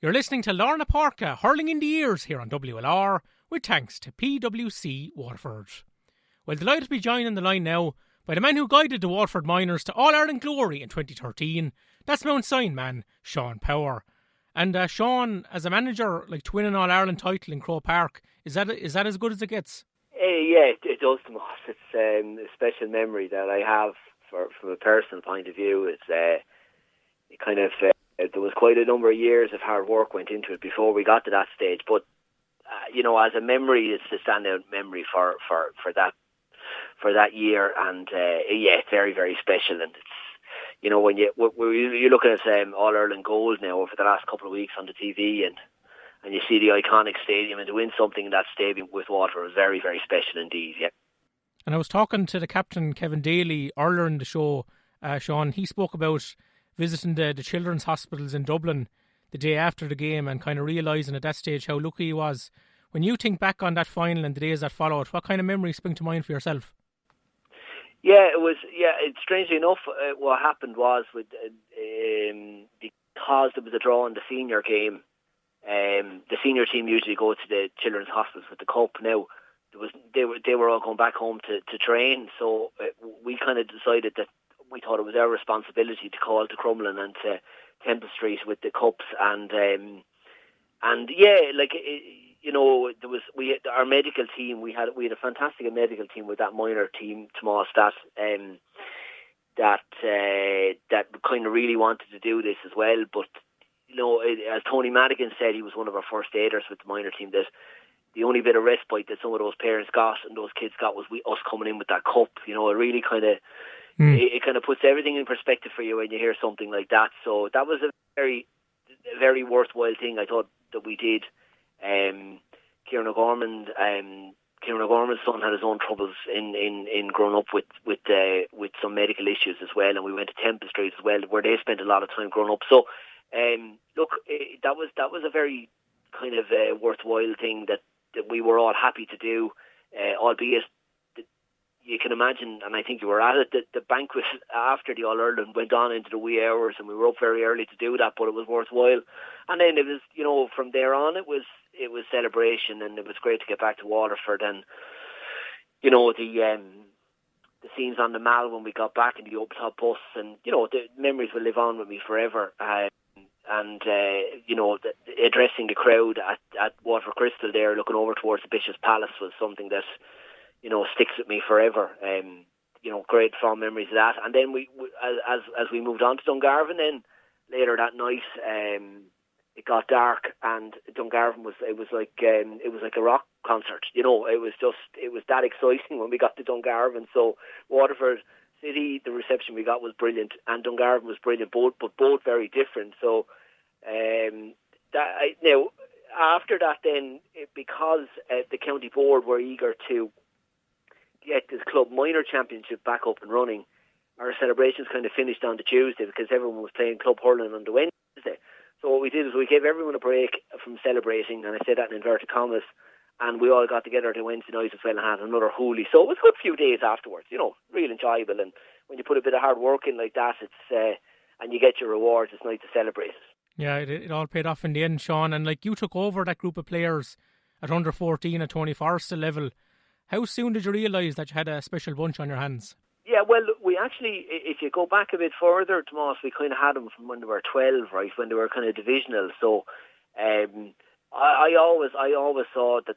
You're listening to Lorna Parka, Hurling in the Ears here on WLR, with thanks to PwC Waterford. Well, delighted to be joined on the line now by the man who guided the Waterford Miners to All-Ireland glory in 2013. That's Mount Sion man, Sean Power. And Sean, as a manager, like to win an All-Ireland title in Croke Park, is that as good as it gets? Yeah, it does, Tomas. It's a special memory that I have from a personal point of view. It's it kind of there was quite a number of years of hard work went into it before we got to that stage. But as a memory, it's a standout memory for that year, and it's very, very special. And it's when you're looking at All Ireland goals now over the last couple of weeks on the TV, and you see the iconic stadium, and to win something in that stadium with Waterford was very, very special indeed. Yeah. And I was talking to the captain, Kevin Daly, earlier in the show, Sean. He spoke about visiting the children's hospitals in Dublin the day after the game and kind of realising at that stage how lucky he was. When you think back on that final and the days that followed, what kind of memories spring to mind for yourself? Yeah, it was. Yeah, strangely enough, what happened was with because there was a draw in the senior game. The senior team usually go to the children's hospitals with the cup. Now they were all going back home to train, so we kind of decided that we thought it was our responsibility to call to Crumlin and to Temple Street with the cups, and our medical team. We had a fantastic medical team with that minor team, Tomas, that kind of really wanted to do this as well. But as Tony Madigan said, he was one of our first aiders with the minor team. That the only bit of respite that some of those parents got and those kids got was us coming in with that cup. It really kind of it kind of puts everything in perspective for you when you hear something like that. So that was a very, very worthwhile thing I thought that we did. Kieran O'Gorman's son had his own troubles in growing up with some medical issues as well, and we went to Temple Street as well, where they spent a lot of time growing up. So that was a very kind of worthwhile thing that we were all happy to do, albeit you can imagine, and I think you were at it, that the banquet after the All-Ireland went on into the wee hours, and we were up very early to do that, but it was worthwhile. And then it was, from there on, it was celebration, and it was great to get back to Waterford, and the scenes on the Mall when we got back in the open top bus, and the memories will live on with me forever. Addressing the crowd at Waterford Crystal there, looking over towards the Bishop's Palace, was something that sticks with me forever. Great fond memories of that. And then we as we moved on to Dungarvan, then later that night, it got dark, and Dungarvan was like a rock concert. It was that exciting when we got to Dungarvan. So Waterford City, the reception we got was brilliant, and Dungarvan was brilliant, both very different. So now after that, then because the county board were eager to get this club minor championship back up and running, our celebrations kind of finished on the Tuesday because everyone was playing club hurling on the Wednesday. So what we did is we gave everyone a break from celebrating, and I say that in inverted commas, and we all got together the Wednesday night as well and had another hoolie. So it was a good few days afterwards, real enjoyable. And when you put a bit of hard work in like that, it's and you get your rewards, it's nice to celebrate it. Yeah, it all paid off in the end, Sean. And like you took over that group of players at under 14 at Tony Forster level. How soon did you realise that you had a special bunch on your hands? Yeah, well, we actually, if you go back a bit further, Tomas, we kind of had them from when they were 12, right, when they were kind of divisional. So I always saw that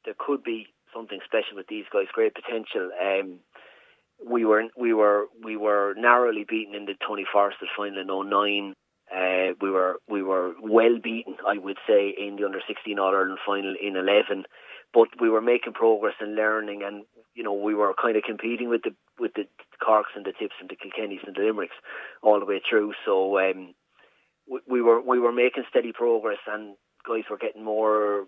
there could be something special with these guys, great potential. We were narrowly beaten in the Tony Forster final in 2009. We were well beaten, I would say, in the under-16 All-Ireland final in 2011. But we were making progress and learning, and we were kind of competing with the Corks and the Tips and the Kilkennys and the Limericks all the way through. So we were making steady progress, and guys were getting more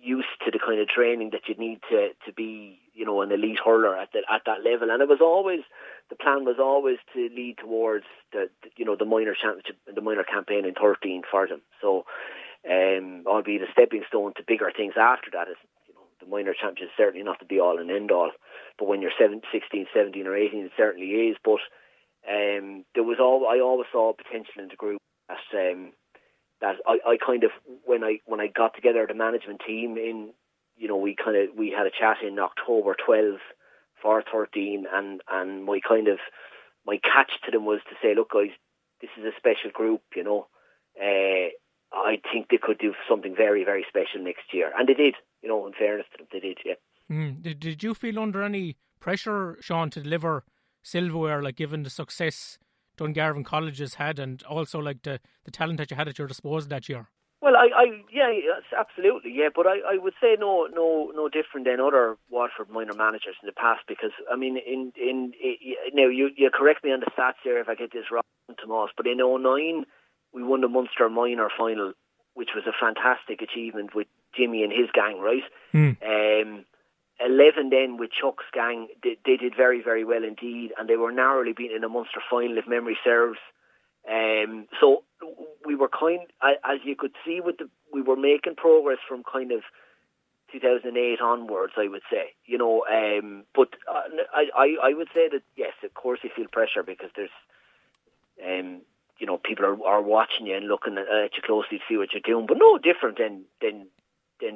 used to the kind of training that you'd need to be an elite hurler at that level. And the plan was always to lead towards the minor championship, the minor campaign in 2013 for them. So albeit a stepping stone to bigger things after that. The minor championship is certainly not the be all and end all, but when you're 16, 17 or 18 it certainly is. But I always saw potential in the group that that I kind of when I got together the management team in, we had a chat in October 12 for 13, and my catch to them was to say, look guys, this is a special group, I think they could do something very, very special next year, and they did. In fairness to them, they did. Yeah. Did you feel under any pressure, Sean, to deliver silverware, like given the success Dungarvan colleges had, and also like the talent that you had at your disposal that year? Well, yes, absolutely, yeah. But I would say no different than other Waterford minor managers in the past, because I mean, now you correct me on the stats here if I get this wrong, Tomas, but in 2009 we won the Munster minor final, which was a fantastic achievement with Jimmy and his gang, right? 11 then with Chuck's gang, they did very, very well indeed, and they were narrowly beaten in a Munster final, if memory serves. So we were as you could see, we were making progress from kind of 2008 onwards, I would say. But I would say that yes, of course you feel pressure, because there's people are watching you and looking at you closely to see what you're doing, but no different than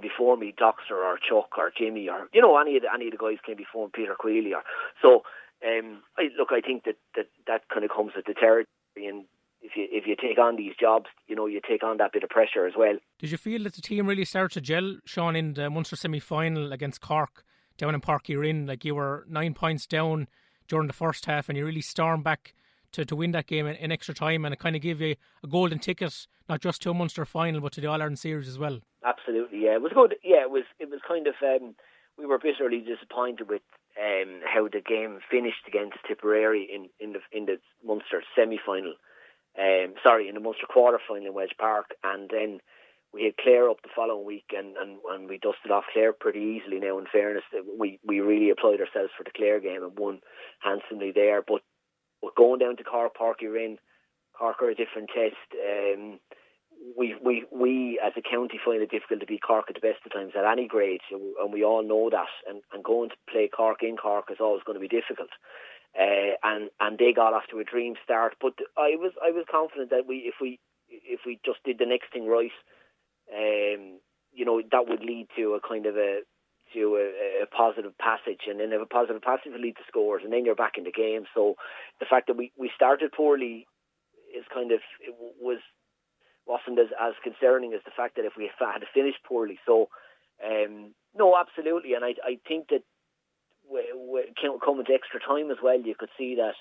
before me, Doxter or Chuck or Jimmy or any of the guys came before me, Peter Quealy or so. I think that kind of comes with the territory, and if you take on these jobs, you take on that bit of pressure as well. Did you feel that the team really started to gel, Sean, in the Munster semi-final against Cork down in Páirce Rin? Like, you were 9 points down during the first half, and you really stormed back to win that game in extra time, and it kind of gave you a golden ticket, not just to a Munster final, but to the All-Ireland series as well. Absolutely, yeah. It was good. Yeah, it was kind of, we were bitterly disappointed with how the game finished against Tipperary in the Munster semi-final. In the Munster quarter-final in Wedge Park, and then we had Clare up the following week, and we dusted off Clare pretty easily now, in fairness. We really applied ourselves for the Clare game and won handsomely there, but going down to Cork, Páirce Rin, Cork are a different test. We as a county find it difficult to beat Cork at the best of times at any grade, and we all know that. And going to play Cork in Cork is always going to be difficult. And they got off to a dream start. But I was confident that if we just did the next thing right, that would lead to a kind of a positive passage, and then if a positive passage will lead to scores, and then you're back in the game. So the fact that we started poorly is kind of, wasn't as concerning as the fact that if we had to finish poorly. So no, absolutely, and I think that coming to extra time as well, you could see that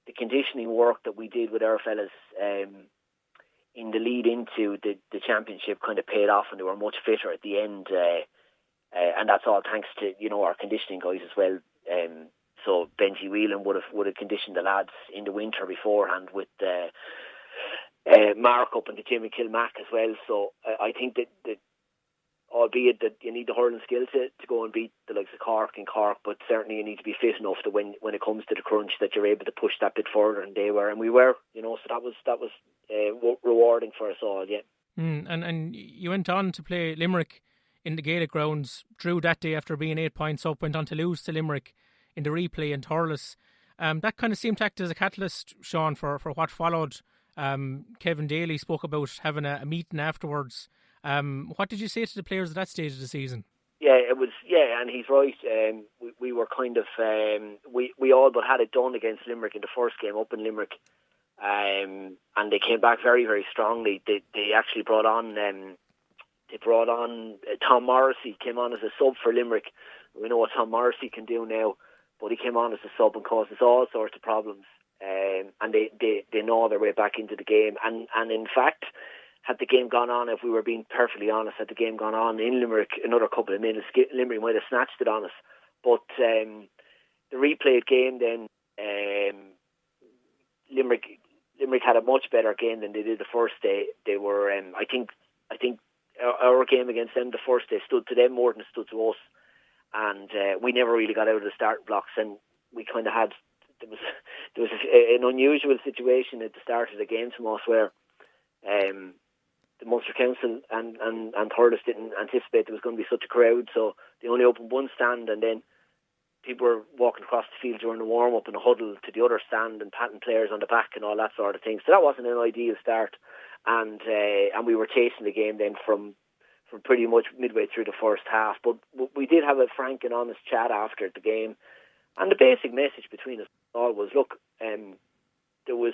the conditioning work that we did with our fellas in the lead into the championship kind of paid off, and they were much fitter at the end. And that's all thanks to our conditioning guys as well. So Benji Whelan would have conditioned the lads in the winter beforehand with Mark up and the Jimmy Kilmac as well. So I think that albeit that you need the hurling skill to go and beat the likes of Cork in Cork, but certainly you need to be fit enough to when it comes to the crunch that you're able to push that bit further, and they were, and we were. So that was rewarding for us all. Yeah. And you went on to play Limerick in the Gaelic grounds, drew that day after being 8 points up, went on to lose to Limerick in the replay in Thurles. That kind of seemed to act as a catalyst, Sean, for what followed. Kevin Daly spoke about having a meeting afterwards. What did you say to the players at that stage of the season? Yeah, it was. Yeah, and he's right. We were kind of we all but had it done against Limerick in the first game up in Limerick, and they came back very, very strongly. They actually brought on Tom Morrissey, came on as a sub for Limerick. We know what Tom Morrissey can do now, but he came on as a sub and caused us all sorts of problems. And they know their way back into the game. And in fact, had the game gone on, if we were being perfectly honest, had the game gone on in Limerick another couple of minutes, Limerick might have snatched it on us. But the replayed game then, Limerick had a much better game than they did the first day. They were, I think our game against them the first day stood to them more than it stood to us, and we never really got out of the starting blocks, and we kind of had there was an unusual situation at the start of the game to us where the Munster Council and Thurles didn't anticipate there was going to be such a crowd, so they only opened one stand, and then people were walking across the field during the warm-up in a huddle to the other stand and patting players on the back and all that sort of thing. So that wasn't an ideal start. and we were chasing the game then from pretty much midway through the first half. But we did have a frank and honest chat after the game, and the basic message between us all was, look, there was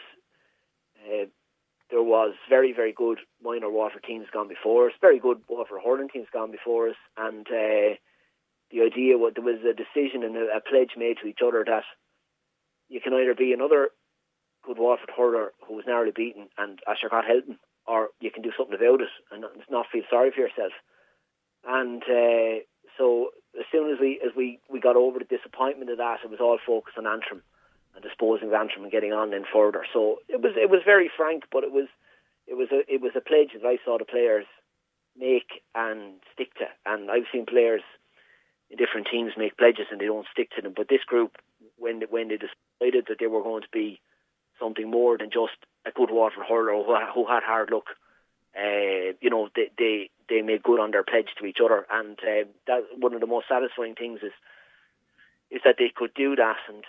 very, very good minor Waterford teams gone before us, very good Waterford hurling teams gone before us, and the idea was there was a decision and a pledge made to each other that you can either be another good Waterford hurler who was narrowly beaten and Asher got helping, or you can do something about it and not feel sorry for yourself. And so as soon as we got over the disappointment of that, it was all focused on Antrim and disposing of Antrim and getting on then further. So it was very frank, but it was a pledge that I saw the players make and stick to. And I've seen players in different teams make pledges and they don't stick to them. But this group, when they decided that they were going to be something more than just a good Waterford hurler who had hard luck, they made good on their pledge to each other. And that one of the most satisfying things is that they could do that. And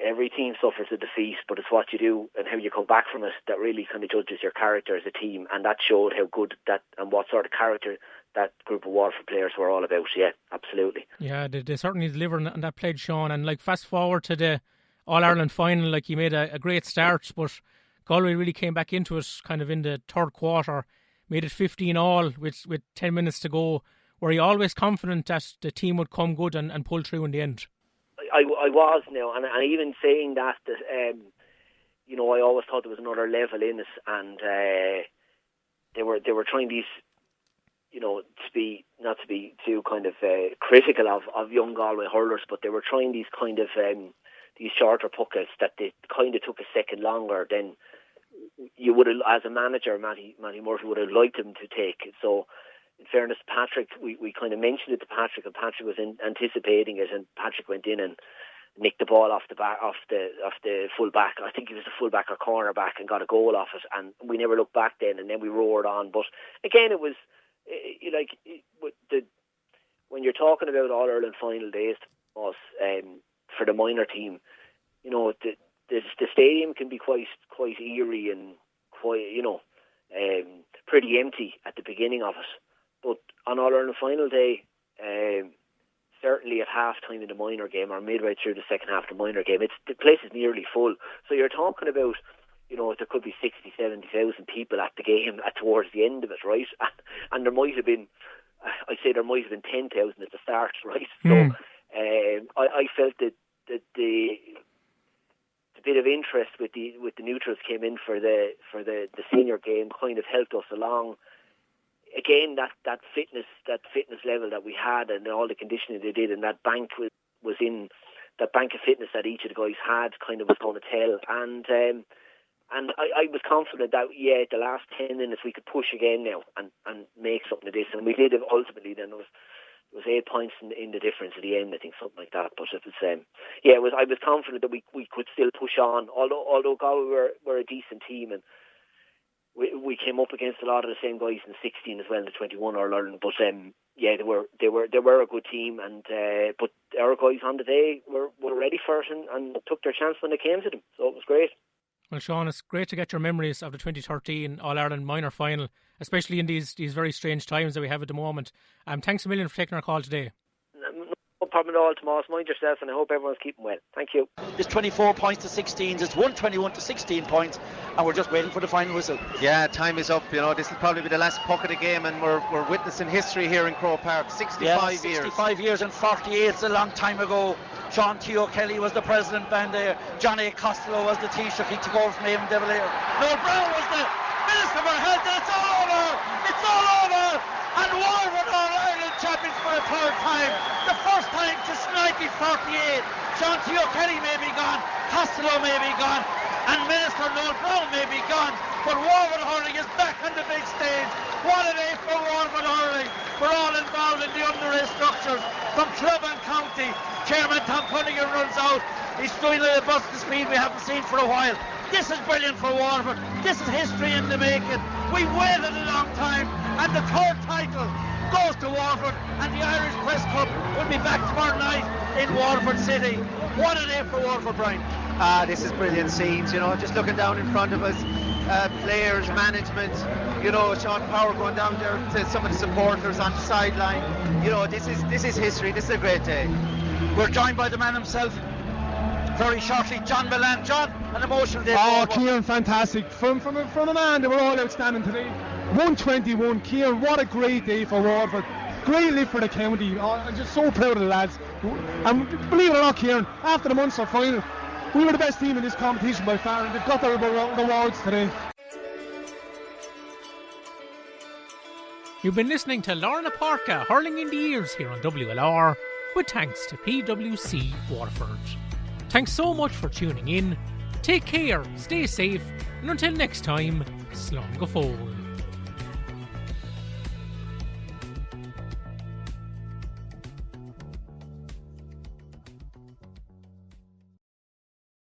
every team suffers a defeat, but it's what you do and how you come back from it that really kind of judges your character as a team. And that showed how good that and what sort of character that group of Waterford players were all about. Yeah, absolutely. Yeah, they certainly delivered on that pledge, Sean. And like fast forward to the All-Ireland final, like you made a great start, but Galway really came back into it kind of in the third quarter, made it 15-all with 10 minutes to go. Were you always confident that the team would come good and pull through in the end? I was now, and even saying that I always thought there was another level in it, and they were trying these, not to be too kind of critical of young Galway hurlers, but they were trying these kind of these shorter puckets that they kind of took a second longer than you would have, as a manager, Matty Murphy would have liked him to take. So, in fairness, Patrick, we kind of mentioned it to Patrick, and Patrick was anticipating it, and Patrick went in and nicked the ball off the full back. I think he was the full back or corner back, and got a goal off it. And we never looked back then, and then we roared on. But again, it was when you're talking about All Ireland final days, for the minor team, the stadium can be quite eerie and quite pretty empty at the beginning of it. But on All Ireland final day, certainly at half time in the minor game or midway through the second half of the minor game, the place is nearly full. So you're talking about, there could be 60,000, 70,000 people at the game towards the end of it, right? And there might have been, I'd say there might have been 10,000 at the start, right? So I felt that the bit of interest with the neutrals came in for the senior game kind of helped us along. Again, that fitness level that we had and all the conditioning they did, and that bank was in that bank of fitness that each of the guys had kind of was going to tell. And I was confident that the last 10 minutes we could push again now and make something of this, and we did it ultimately. Then it was 8 points in the difference at the end, I think, something like that. But it was I was confident that we could still push on, although Galway were a decent team, and we came up against a lot of the same guys in 16 as well in the 21 All Ireland. But they were a good team, and but our guys on the day were ready for it and took their chance when they came to them. So it was great. Well, Sean, it's great to get your memories of the 2013 All-Ireland minor final, especially in these very strange times that we have at the moment. Thanks a million for taking our call today. No problem at all, Tomas. Mind yourself, and I hope everyone's keeping well. Thank you. It's 24 points to 16. It's 121 to 16 points, and we're just waiting for the final whistle. Yeah, time is up. This will probably be the last puck of the game, and we're witnessing history here in Croke Park. 65 years. 65 years and 48. It's a long time ago. Sean T. O'Kelly was the president, and Johnny Costello was the Taoiseach. He took over from Eamon De Valera. Noel Brown was the Minister for Health, and it's all over! It's all over! And Waterford are Ireland champions for the third time. The first time since 1948. Sean T. O'Kelly may be gone, Costello may be gone, and Minister Noel Brown may be gone, but Waterford Hurling is back on the big stage. What a day for Waterford Hurling. We're all involved in the under-A structures from club and county. Chairman Tom Cunningham runs out. He's doing a bus to speed we haven't seen for a while. This is brilliant for Waterford. This is history in the making. We waited a long time, and the third title goes to Waterford, and the Irish Press Cup will be back tomorrow night in Waterford City. What a day for Waterford, Brian. This is brilliant scenes, just looking down in front of us, players, management, Sean Power going down there to some of the supporters on the sideline. This is history. This is a great day. We're joined by the man himself very shortly, John Milan. John, an emotional day. Oh, Ciaran, fantastic. From a man, they were all outstanding today. 121, Ciaran, what a great day for Waterford. Great lift for the county. I'm just so proud of the lads. And believe it or not, Ciaran, after the Munster final, we were the best team in this competition by far, and they've got their rewards today. You've been listening to Lorna Parka Hurling in the Ears here on WLR, with thanks to PwC Waterford. Thanks so much for tuning in. Take care, stay safe, and until next time, slán go fóill.